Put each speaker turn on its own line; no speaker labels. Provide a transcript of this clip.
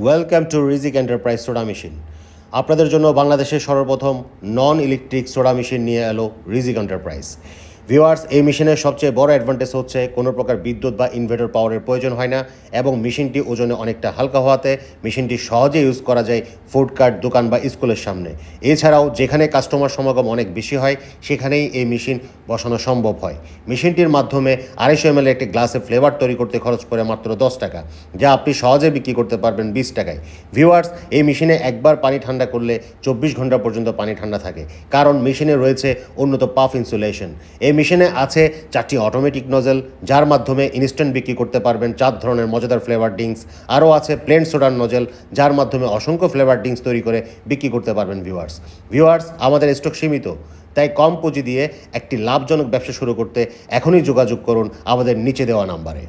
Welcome to রিজিক enterprise soda machine. আপনাদের জন্য বাংলাদেশের সর্বপ্রথম নন ইলেকট্রিক সোডা মেশিন নিয়ে এলো রিজিক এন্টারপ্রাইজ। ভিউয়ার্স, এই মেশিনের সবচেয়ে বড় অ্যাডভান্টেজ হচ্ছে কোনো প্রকার বিদ্যুৎ বা ইনভার্টার পাওয়ারের প্রয়োজন হয় না এবং মেশিনটি ওজনে অনেকটা হালকা হওয়াতে মেশিনটি সহজে ইউজ করা যায় ফুডকার্ট, দোকান বা স্কুলের সামনে। এছাড়াও যেখানে কাস্টমার সমাগম অনেক বেশি হয় সেখানেই এই মেশিন বসানো সম্ভব হয়। মেশিনটির মাধ্যমে 250 ml একটি গ্লাসে ফ্লেভার তৈরি করতে খরচ পড়ে মাত্র 10 টাকা, যা আপনি সহজে বিক্রি করতে পারবেন 20 টাকায়। ভিউয়ার্স, এই মেশিনে একবার পানি ঠান্ডা করলে 24 ঘন্টা পর্যন্ত পানি ঠান্ডা থাকে, কারণ মেশিনে রয়েছে উন্নত পাফ ইনসুলেশন। এই মেশিনে আছে 4টি অটোমেটিক নজেল, যার মাধ্যমে ইনস্ট্যান্ট বিক্রি করতে পারবেন 4 ধরনের মজাদার ফ্লেভার ড্রিঙ্কস। আরও আছে প্লেন সোডার নজেল, যার মাধ্যমে অসংখ্য ফ্লেভার ড্রিঙ্কস তৈরি করে বিক্রি করতে পারবেন। ভিউয়ার্স, আমাদের স্টক সীমিত, তাই কম পুঁজি দিয়ে একটি লাভজনক ব্যবসা শুরু করতে এখনই যোগাযোগ করুন আমাদের নিচে দেওয়া নাম্বারে।